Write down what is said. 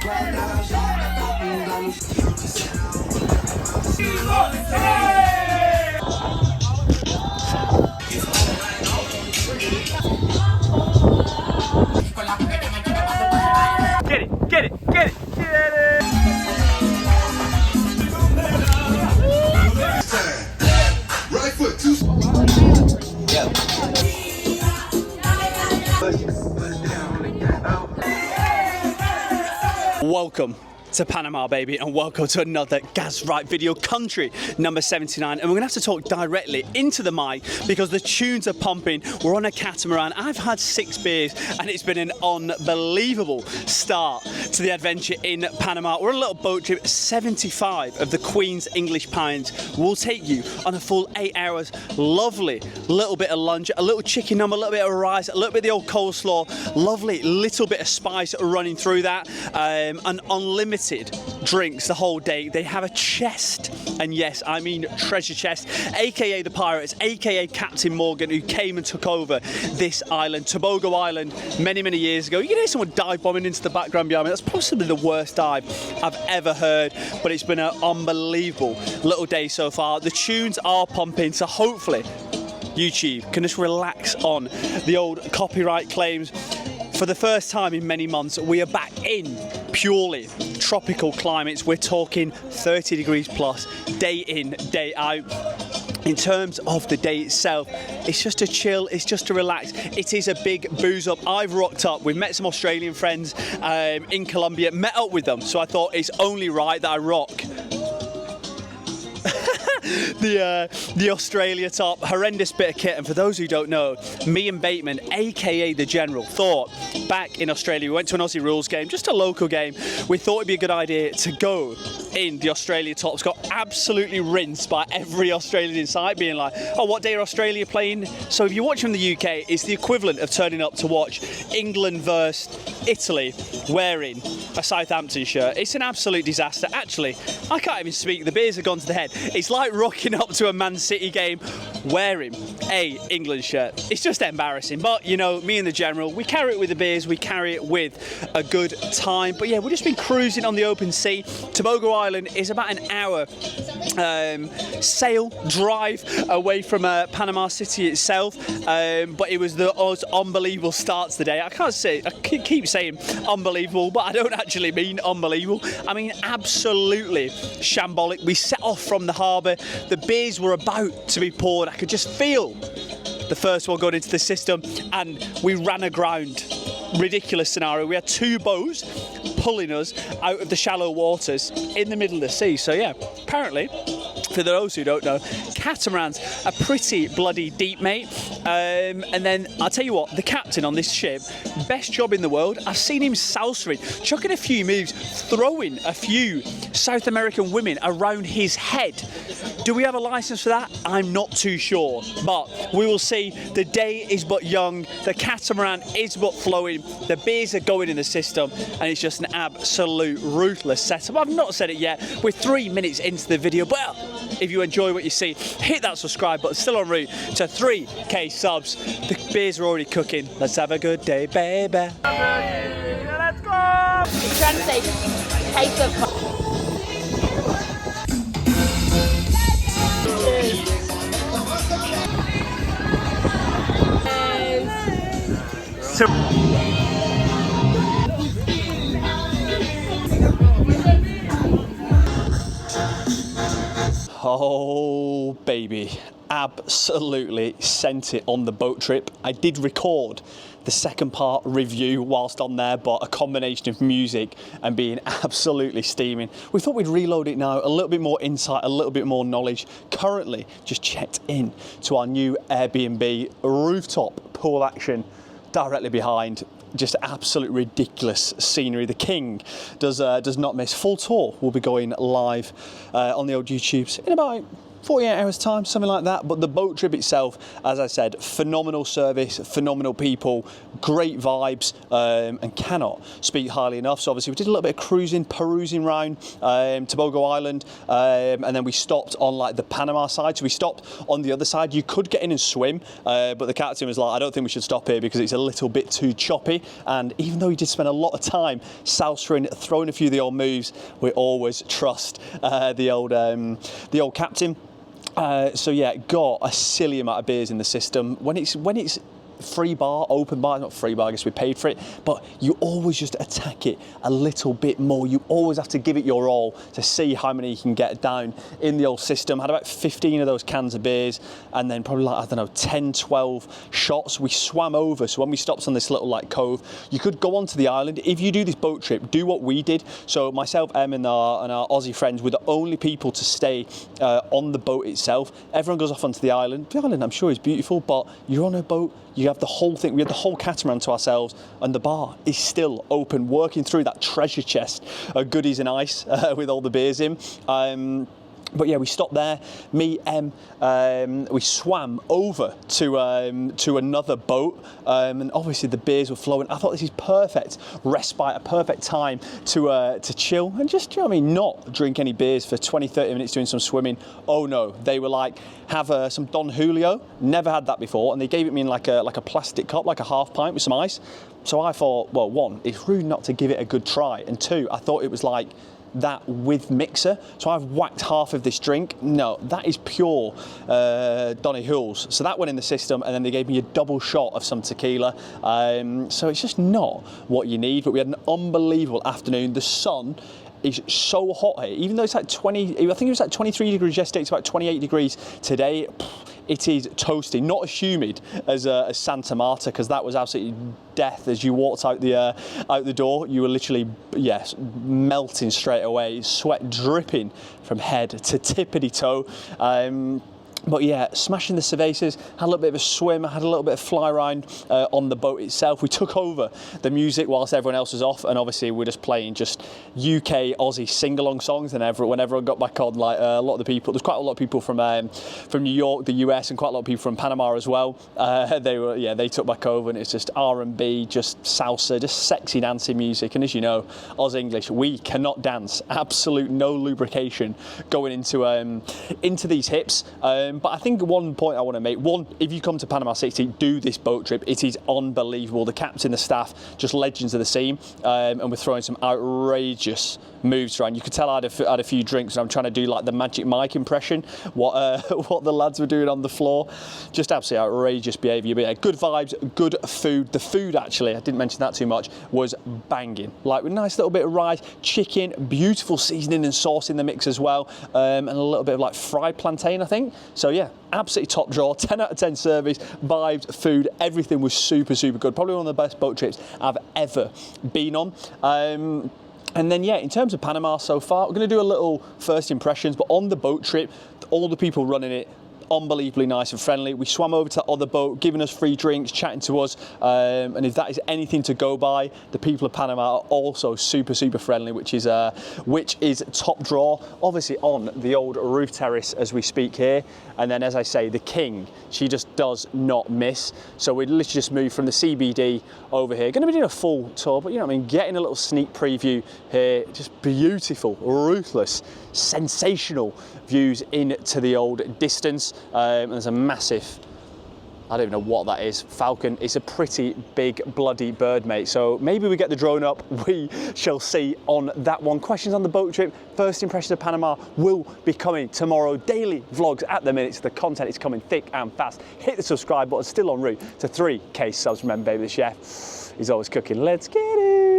Get it, get it, get it, get it! Right foot, two. Welcome to Panama, baby, and welcome to another Gas Right video, country number 79. And we're gonna have to talk directly into the mic because the tunes are pumping. We're on a catamaran. I've had 6 beers and it's been an unbelievable start to the adventure in Panama. We're on a little boat trip. 75 of the Queen's English pounds will take you on a full 8 hours. Lovely little bit of lunch, a little chicken number, a little bit of rice, a little bit of the old coleslaw, lovely little bit of spice running through that, and unlimited drinks the whole day. They have a chest, and yes, I mean treasure chest, aka the pirates, aka Captain Morgan, who came and took over this island, Taboga Island, many years ago. You can hear someone dive bombing into the background behind me. That's possibly the worst dive I've ever heard, but it's been an unbelievable little day so far. The tunes are pumping, so hopefully YouTube can just relax on the old copyright claims. For the first time in many months, we are back in purely tropical climates. We're talking 30 degrees plus, day in, day out. In terms of the day itself, it's just a chill, it's just to relax. It is a big booze up. I've rocked up. We've met some Australian friends in Colombia, met up with them, so I thought it's only right that I rock the Australia top, horrendous bit of kit. And for those who don't know, me and Bateman, aka the General, thought back in Australia, we went to an Aussie rules game, just a local game. We thought it'd be a good idea to go in the Australia tops. Got absolutely rinsed by every Australian in sight, being like, oh, what day are Australia playing? So if you watch from the UK, it's the equivalent of turning up to watch England versus Italy wearing a Southampton shirt. It's an absolute disaster. Actually, I can't even speak. The beers have gone to the head. It's like rocking up to a Man City game wearing a England shirt. It's just embarrassing. But, you know, me and the General, we carry it with the beers, we carry it with a good time. But yeah, we've just been cruising on the open sea. Taboga Island is about an hour sail drive away from Panama City itself. But it was the most unbelievable start to the day. I keep saying unbelievable, but I don't actually mean unbelievable. I mean absolutely shambolic. We set off from the harbour. The beers were about to be poured. I could just feel the first one going into the system, and we ran aground. Ridiculous scenario. We had 2 boats pulling us out of the shallow waters in the middle of the sea. So yeah, apparently, for those who don't know, catamarans are pretty bloody deep, mate. And then I'll tell you what, the captain on this ship, best job in the world. I've seen him salsering, chucking a few moves, throwing a few South American women around his head. Do we have a license for that? I'm not too sure, but we will see. The day is but young, the catamaran is but flowing, the beers are going in the system, and it's just an absolute ruthless setup. I've not said it yet, we're 3 minutes into the video, but if you enjoy what you see, hit that subscribe button. Still en route to 3K subs. The beers are already cooking. Let's have a good day, baby. Let's go! Translate taste of Oh baby, absolutely sent it on the boat trip. I did record the second part review whilst on there, but a combination of music and being absolutely steaming. We thought we'd reload it now, a little bit more insight, a little bit more knowledge. Currently just checked in to our new Airbnb, rooftop pool action directly behind. Just absolute ridiculous scenery. The king does not miss. Full tour will be going live on the old YouTubes in about 48 hours time, something like that. But the boat trip itself, as I said, phenomenal service, phenomenal people, great vibes, and cannot speak highly enough. So obviously we did a little bit of cruising, perusing around Taboga Island, and then we stopped on like the Panama side. So we stopped on the other side. You could get in and swim, but the captain was like, I don't think we should stop here because it's a little bit too choppy. And even though he did spend a lot of time salsering, throwing a few of the old moves, we always trust the old captain. So yeah, got a silly amount of beers in the system. When it's free bar, open bar, not free bar, I guess we paid for it, but you always just attack it a little bit more. You always have to give it your all to see how many you can get down in the old system. Had about 15 of those cans of beers, and then probably like, I don't know, 10, 12 shots. We swam over, so when we stopped on this little like cove, you could go onto the island. If you do this boat trip, do what we did. So myself, Em, and our Aussie friends were the only people to stay on the boat itself. Everyone goes off onto the island. The island, I'm sure, is beautiful, but you're on a boat, you have the whole thing. We had the whole catamaran to ourselves, and the bar is still open, working through that treasure chest of goodies and ice with all the beers in. But yeah, we stopped there. Me, Em, we swam over to another boat, and obviously the beers were flowing. I thought this is perfect respite, a perfect time to chill and just, you know what I mean, not drink any beers for 20, 30 minutes doing some swimming. Oh no, they were like, have some Don Julio. Never had that before, and they gave it me in like a plastic cup, like a half pint with some ice. So I thought, well, one, it's rude not to give it a good try, and two, I thought it was like that with mixer. So I've whacked half of this drink. No, that is pure Donny Hulls. So that went in the system, and then they gave me a double shot of some tequila. So it's just not what you need, but we had an unbelievable afternoon. The sun is so hot here, even though it's like 20, I think it was like 23 degrees yesterday, it's about 28 degrees today. It is toasty, not as humid as Santa Marta, because that was absolutely death. As you walked out the door, you were literally, yes, melting straight away, sweat dripping from head to tippity toe. But yeah, smashing the cervezas, had a little bit of a swim, had a little bit of fly around on the boat itself. We took over the music whilst everyone else was off, and obviously we're just playing just UK, Aussie sing-along songs. And when everyone got back on, like a lot of the people, there's quite a lot of people from New York, the US, and quite a lot of people from Panama as well. They took back over, and it's just R&B, just salsa, just sexy dancing music. And as you know, Oz English, we cannot dance. Absolute no lubrication going into these hips. But I think one point I want to make, one, if you come to Panama City, do this boat trip. It is unbelievable. The captain, the staff, just legends of the scene, and we're throwing some outrageous moves around. You could tell I had a few drinks, and I'm trying to do like the Magic Mike impression, what the lads were doing on the floor. Just absolutely outrageous behaviour. But yeah, good vibes, good food. The food, actually, I didn't mention that too much, was banging. Like with a nice little bit of rice, chicken, beautiful seasoning and sauce in the mix as well, and a little bit of like fried plantain, I think. So yeah, absolutely top drawer, 10 out of 10 service, vibes, food, everything was super, super good. Probably one of the best boat trips I've ever been on. And then, yeah, in terms of Panama so far, we're going to do a little first impressions, but on the boat trip, all the people running it, unbelievably nice and friendly. We swam over to the other boat, giving us free drinks, chatting to us, and if that is anything to go by, the people of Panama are also super, super friendly, which is top draw. Obviously on the old roof terrace as we speak here, and then as I say, the king, she just does not miss. So we literally just moved from the CBD over here. Going to be doing a full tour, but you know what I mean, getting a little sneak preview here. Just beautiful, ruthless, sensational views into the old distance. And there's a massive, I don't even know what that is, falcon. It's a pretty big bloody bird, mate. So maybe we get the drone up, we shall see on that one. Questions on the boat trip, first impressions of Panama will be coming tomorrow. Daily vlogs at the minute, so the content is coming thick and fast. Hit the subscribe button, still en route to 3K subs. Remember, baby, the chef is always cooking. Let's get it.